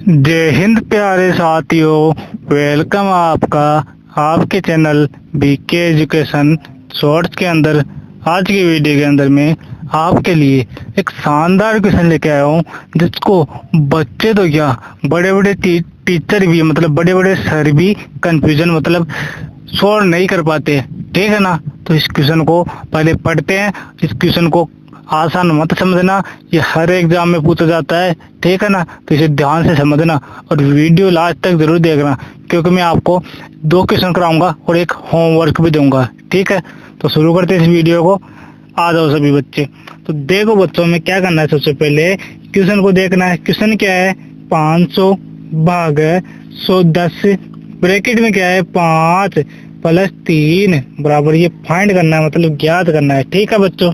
जय हिंद प्यारे साथियों, वेलकम आपका आपके चैनल बीके एजुकेशन शॉर्ट्स के अंदर। आज की वीडियो के अंदर मैं आपके लिए एक शानदार क्वेश्चन लेके आया हूँ, जिसको बच्चे तो क्या बड़े बड़े टीचर भी मतलब बड़े बड़े सर भी कंफ्यूजन मतलब सॉल्व नहीं कर पाते, ठीक है ना। तो इस क्वेश्चन को पहले पढ़ते हैं। इस क्वेश्चन को आसान मत समझना, ये हर एग्जाम में पूछा जाता है, ठीक है ना। तो इसे ध्यान से समझना और वीडियो लास्ट तक जरूर देखना, क्योंकि मैं आपको 2 क्वेश्चन कराऊंगा और एक होमवर्क भी दूंगा, ठीक है। तो शुरू करते हैं इस वीडियो को। आ जाओ सभी बच्चे। तो देखो बच्चों, में क्या करना है, सबसे पहले क्वेश्चन को देखना है। क्वेश्चन क्या है, 500 भाग 110 ब्रैकेट में क्या है 5 + 3 बराबर, ये फाइंड करना है मतलब ज्ञात करना है, ठीक है बच्चों।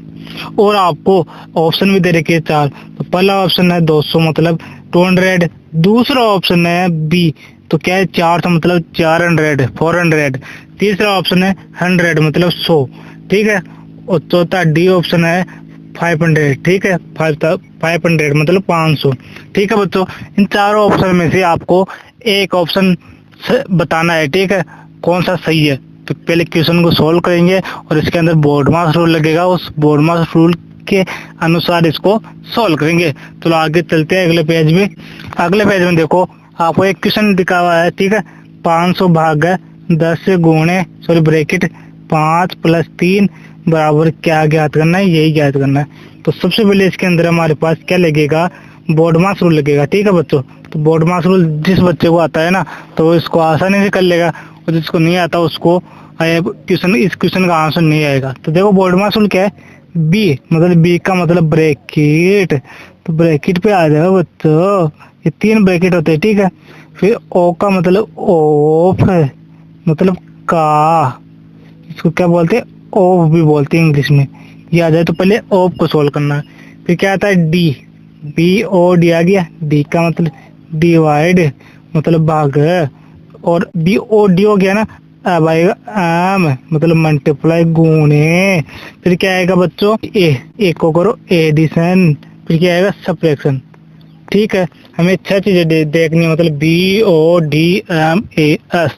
और आपको ऑप्शन भी दे रखे हैं 4। तो पहला ऑप्शन है 200 मतलब 200, दूसरा ऑप्शन है बी तो क्या है 400 मतलब 400। तीसरा ऑप्शन है 100 मतलब 100, ठीक है। और चौथा डी ऑप्शन है 500, ठीक है। 500 मतलब 500, ठीक है बच्चों। इन चारों ऑप्शन में से आपको एक ऑप्शन बताना है, ठीक है, कौन सा सही है। तो पहले क्वेश्चन को सॉल्व करेंगे और इसके अंदर बोर्ड मास रूल लगेगा, उस बोर्ड मास रूल के अनुसार इसको सॉल्व करेंगे। तो आगे चलते हैं अगले पेज में। अगले पेज में देखो, आपको एक क्वेश्चन दिखा हुआ है, ठीक है। 500 भाग 10 से गुणे ब्रैकेट 5 + 3 बराबर क्या ज्ञात करना है, यही ज्ञात करना है। तो सबसे पहले इसके अंदर हमारे पास क्या लगेगा, बोर्ड मास रूल लगेगा, ठीक है बच्चों। तो बोर्ड मास रूल जिस बच्चे को आता है ना, तो वो इसको आसानी से कर लेगा, और जिसको नहीं आता उसको इस क्वेश्चन का आंसर नहीं आएगा। तो देखो बोर्ड मास रूल क्या है, बी मतलब बी का मतलब ब्रैकेट, तो ब्रैकेट पे आ जाएगा बच्चों, ये 3 ब्रैकेट होते हैं, ठीक है। फिर ओ का मतलब ऑफ मतलब का, इसको क्या बोलते हैं, ऑफ भी बोलते हैं इंग्लिश में। ये आ जाए तो पहले ऑफ को सोल्व करना है। फिर क्या आता है डी, बी ओ डी आ गया। डी का मतलब डिवाइड मतलब भाग, और बी ओ डी हो गया ना। अब आएगा एम मतलब मल्टीप्लाई गुणे। फिर क्या आएगा बच्चों, ए को करो एडिशन। फिर क्या आएगा सब्ट्रैक्शन, ठीक है। हमें 6 चीजें देखनी है, मतलब B O D M A S.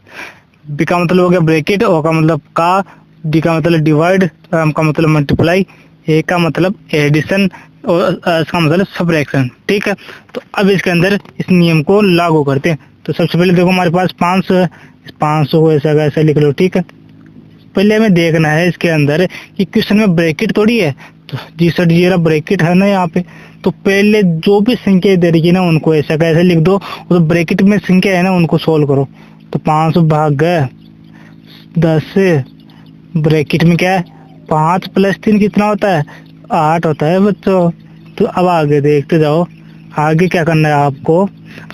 B का मतलब हो गया ब्रैकेट, ओ का मतलब का, डी का मतलब डिवाइड, एम का मतलब मल्टीप्लाई, ए का मतलब एडिशन, और एस का मतलब सब्ट्रैक्शन, ठीक है। तो अब इसके अंदर इस नियम को लागू करते हैं। तो सबसे पहले देखो हमारे पास 500 है, इस 500 को ऐसा ऐसा लिख लो, ठीक है। पहले हमें देखना है इसके अंदर कि क्वेश्चन में ब्रैकेट थोड़ी है, तो जी सर ये ब्रैकेट है ना यहाँ पे। तो पहले जो भी संख्या दे रही है ना, उनको ऐसा कैसे लिख दो, तो ब्रैकेट में संख्या है ना उनको सोल्व करो। तो 500 भाग 10 ब्रैकेट में क्या है 5 + 3 कितना होता है, 8 होता है बच्चों। तो अब आगे देखते जाओ, आगे क्या करना है आपको,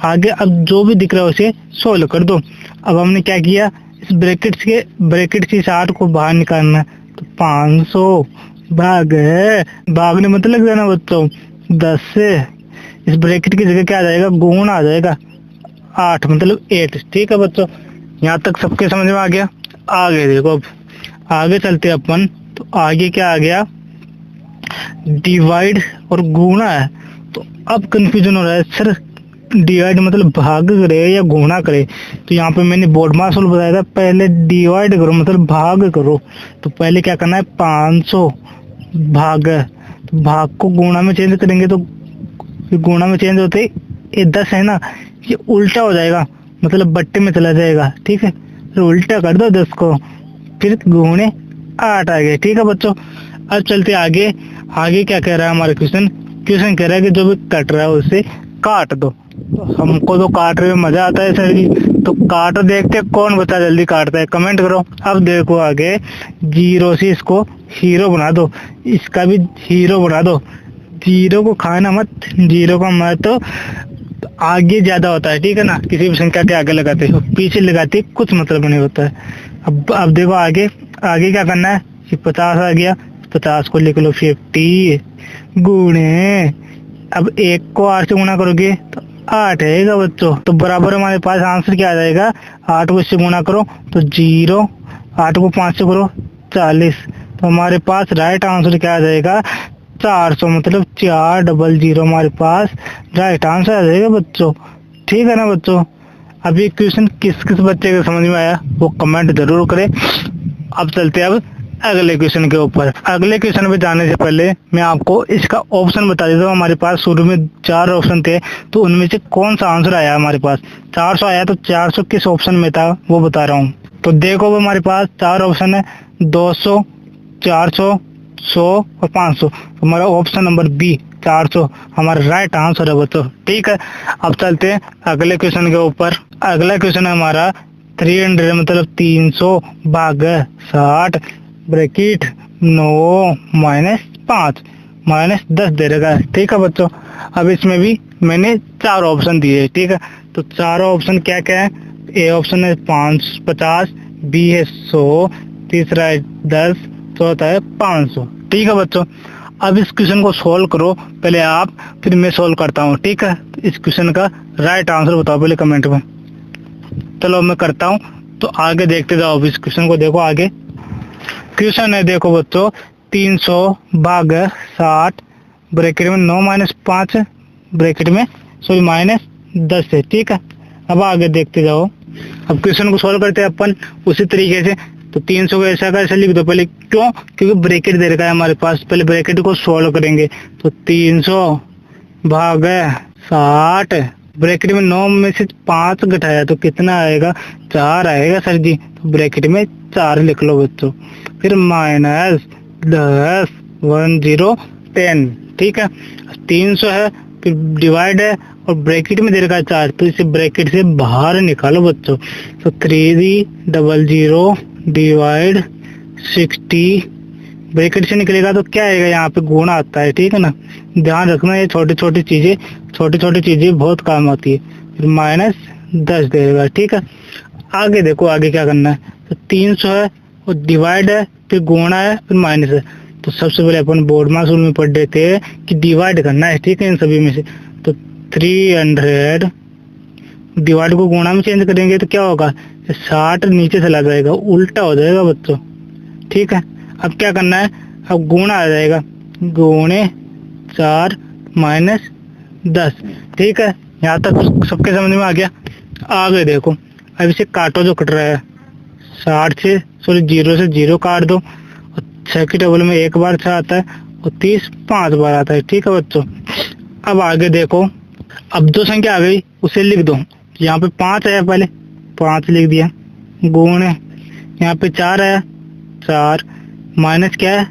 आगे अब जो भी दिख रहा है उसे सोल्व कर दो। अब हमने क्या किया, इस ब्रैकेट से 60 को बाहर निकालना है। तो 500 भागने मतलब लग जाना बच्चों 10 से, इस ब्रैकेट की जगह क्या आ जाएगा, गुण आ जाएगा 8 मतलब 8, ठीक है बच्चों। यहाँ तक सबके समझ में आ गया। आगे देखो, अब आगे चलते अपन। तो आगे क्या आ गया, डिवाइड और गुणा है। तो अब कंफ्यूजन हो रहा है, सर डिवाइड मतलब भाग करे या गुणा करे। तो यहाँ पे मैंने बोर्ड मास रूल बताया था, पहले डिवाइड करो मतलब भाग करो। तो पहले क्या करना है 500 भाग, तो भाग को गुणा में चेंज करेंगे, तो गुणा में चेंज होते ये 10 है ना, ये उल्टा हो जाएगा मतलब बट्टे में चला जाएगा, ठीक है। तो उल्टा कर दो 10 को, फिर गुणे 8 आ गए, ठीक है बच्चों। अब चलते आगे। आगे क्या कह रहा है हमारा क्वेश्चन कह रहा है कि जो भी कट रहा है उसे काट दो। तो हमको तो काटने में मजा आता है सर जी, तो काटो, देखते कौन बता जल्दी काटता है, कमेंट करो। अब देखो आगे, 0 से इसको हीरो बना दो, इसका भी हीरो बना दो। 0 को खाना मत, 0 का महत्व आगे ज्यादा होता है, ठीक है ना। किसी भी संख्या के आगे लगाते हो, पीछे लगाते कुछ मतलब नहीं होता है। अब देखो आगे क्या करना है, 50 आ गया, 50 को लिख लो 50 गुणे, अब 1 को 8 से गुणा करोगे तो 8 आएगा बच्चों। तो बराबर हमारे पास आंसर क्या आ जाएगा, 8 को इससे गुणा करो तो 0, 8 को 5 से करो 40। तो हमारे पास राइट आंसर क्या आ जाएगा, 400 मतलब 400 हमारे पास राइट आंसर आ जाएगा बच्चों। ठीक है ना बच्चों। अब ये क्वेश्चन किस किस बच्चे को समझ में आया वो कमेंट जरूर करें। अब चलते हैं अब अगले क्वेश्चन के ऊपर। अगले क्वेश्चन पे जाने से पहले मैं आपको इसका ऑप्शन बता देता हूँ। हमारे पास शुरू में 4 ऑप्शन थे, तो उनमें से कौन सा आंसर आया हमारे पास। 400 आया, तो 400 किस ऑप्शन में था वो बता रहा हूँ। तो देखो वो हमारे पास 4 ऑप्शन है, 200, 400, 100 और 500। हमारा ऑप्शन नंबर बी 400 हमारा राइट आंसर है बच्चों। ठीक है, अब चलते हैं अगले क्वेश्चन के ऊपर। अगला क्वेश्चन है हमारा 300 मतलब 300 भागे 60 ब्रैकेट 9 -5 -10 दे रखा है। ठीक है बच्चों, अब इसमें भी मैंने 4 ऑप्शन दिए। ठीक है, तो 4 ऑप्शन क्या क्या है। ए ऑप्शन है 50, बी है 100, तीसरा है 10, चौथा है 500। ठीक है बच्चों, अब इस क्वेश्चन को सोल्व करो पहले आप, फिर मैं सोल्व करता हूँ। ठीक है, इस क्वेश्चन का राइट आंसर बताओ पहले कमेंट में। चलो मैं करता हूँ, तो आगे देखते जाओ। इस क्वेश्चन को देखो आगे। क्वेश्चन है देखो बच्चों 300 भागे 60 ब्रैकेट में 9 -5 ब्रैकेट में -10 है। ठीक है, अब आगे देखते जाओ। अब क्वेश्चन को सोल्व करते हैं अपन उसी तरीके से। तो 300 को ऐसा कैसे लिख दो पहले, क्यों, क्योंकि ब्रैकेट दे रखा है हमारे पास। पहले ब्रैकेट को सोल्व करेंगे, तो 300 भागे 60 ब्रैकेट में 9 में से 5 घटाया तो कितना आएगा, 4 आएगा सर जी। तो ब्रैकेट में 4 लिख लो बच्चों, फिर -10 10 10। ठीक है, 300 है, फिर डिवाइड है और ब्रैकेट में दे रखा है 4, तो इसे ब्रैकेट से बाहर निकालो बच्चों। तो 300 डिवाइड 60 ब्रैकेट से निकलेगा तो क्या आएगा, यहाँ पे गुणा आता है। ठीक है ना, ध्यान रखना ये छोटी छोटी चीजें बहुत काम आती है। फिर -10 देगा। ठीक है, आगे देखो आगे क्या करना है। तो 300 है और डिवाइड है, फिर गुणा है, फिर माइनस है। तो सबसे पहले अपन बोर्ड मार्क्स में पढ़ देते हैं कि डिवाइड करना है। ठीक है, इन सभी में से। तो 300 डिवाइड को गुणा में चेंज करेंगे तो क्या होगा, 60 नीचे चला जाएगा, उल्टा हो जाएगा बच्चों। ठीक है, अब क्या करना है, अब गुणा आ जाएगा, गुणे 4 -10। ठीक है, यहाँ तक सबके समझ में आ गया। आगे देखो, अब इसे काटो जो कट रहा है, 60 से 0 से 0 काट दो, और 6 की टेबल में 1 बार 6 आता है और 30 5 बार आता है। ठीक है बच्चों, अब आगे देखो, अब जो संख्या आ गई उसे लिख दो। यहाँ पे 5 आया, पहले 5 लिख दिया, गुणे यहाँ पे 4 आया 4, माइनस क्या है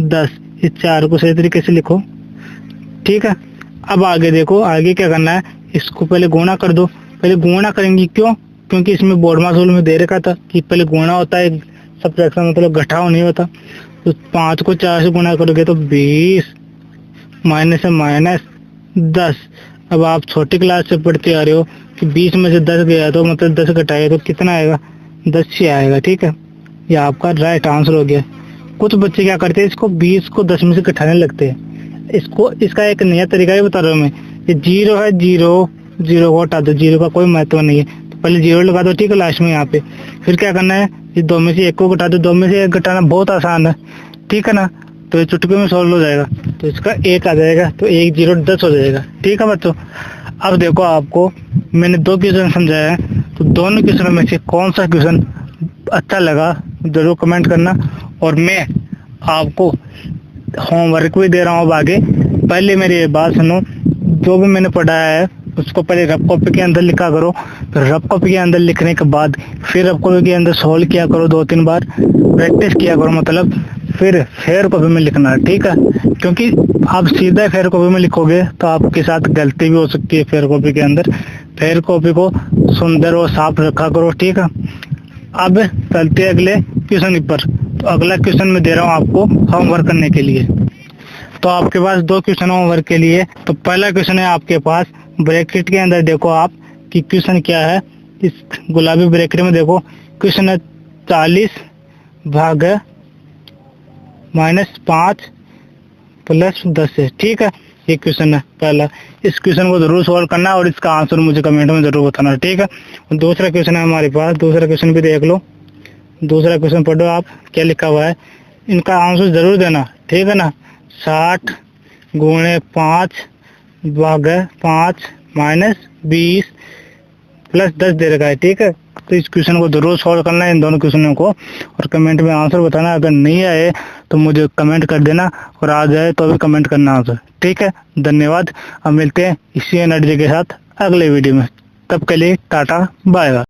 10, इस 4 को सही तरीके से लिखो। ठीक है, अब आगे देखो, आगे क्या करना है, इसको पहले गुणा कर दो। पहले गुणा करेंगे, क्यों, क्योंकि इसमें बोर्ड मार्क्स रूल में दे रखा था कि पहले गुणा होता है, सब्ट्रैक्शन मतलब घटाव नहीं होता। तो 5 को 4 से गुणा करोगे तो 20 माइनस है -10। अब आप छोटी क्लास से पढ़ते आ रहे हो कि 20 में से 10 गया तो मतलब 10 घटाए तो कितना आएगा, 10 से आएगा। ठीक है, ये आपका राइट आंसर हो गया। कुछ बच्चे क्या करते हैं, इसको 20 को 10 में से घटाने लगते हैं। इसका एक नया तरीका ही बता रहा हूँ मैं। ये 0 है, 0 को हटा दो, 0 का कोई महत्व नहीं है। तो पहले 0 लगा दो, ठीक है, लास्ट में यहाँ पे। फिर क्या करना है, ये 2 में से 1 को घटा दो, 2 में से 1 घटाना बहुत आसान है। ठीक है ना, तो ये चुटकी में सॉल्व हो जाएगा। तो इसका 1 आ जाएगा, तो 1 0 10 हो जाएगा। ठीक है बच्चों, अब देखो आपको मैंने 2 क्वेश्चन समझाया है, तो दोनों क्वेश्चनों में से कौन सा क्वेश्चन अच्छा लगा जरूर कमेंट करना। और मैं आपको होमवर्क भी दे रहा हूँ आगे। पहले मेरी ये बात सुनो, जो भी मैंने पढ़ाया है उसको पहले रफ कॉपी के अंदर लिखा करो। फिर रफ कॉपी के अंदर लिखने के बाद फिर रफ कॉपी के अंदर सॉल्व किया करो, 2-3 बार प्रैक्टिस किया करो, मतलब फिर फेयर कॉपी में लिखना। ठीक है, क्योंकि आप सीधा फेयर कॉपी में लिखोगे तो आपके साथ गलती भी हो सकती है फेयर कॉपी के अंदर। फेयर कॉपी को सुंदर और साफ रखा करो। ठीक है, अब चलते हैं अगले क्वेश्चन पर। तो अगला क्वेश्चन मैं दे रहा हूँ आपको होमवर्क करने के लिए। तो आपके पास 2 क्वेश्चन होमवर्क के लिए। तो पहला क्वेश्चन है आपके पास, ब्रैकेट के अंदर देखो आप कि क्वेश्चन क्या है। इस गुलाबी ब्रैकेट में देखो क्वेश्चन है 40 भागे -5 + 10 है। ठीक है, ये क्वेश्चन है पहला। इस क्वेश्चन को जरूर सॉल्व करना और इसका आंसर मुझे कमेंट में जरूर बताना। ठीक है, और दूसरा क्वेश्चन है हमारे पास, दूसरा क्वेश्चन भी देख लो। दूसरा क्वेश्चन पढ़ो आप, क्या लिखा हुआ है, इनका आंसर जरूर देना। ठीक है ना, 60 × 5 भागे 5 -20 प्लस 10 दे रखा है, ठीक है। तो इस क्वेश्चन को जरूर सॉल्व करना है, इन दोनों क्वेश्चनों को, और कमेंट में आंसर बताना। अगर नहीं आए तो मुझे कमेंट कर देना, और आ जाए तो भी कमेंट करना आंसर, ठीक है। धन्यवाद। अब मिलते हैं इसी एनर्जी के साथ अगले वीडियो में, तब के लिए टाटा बाय बाय।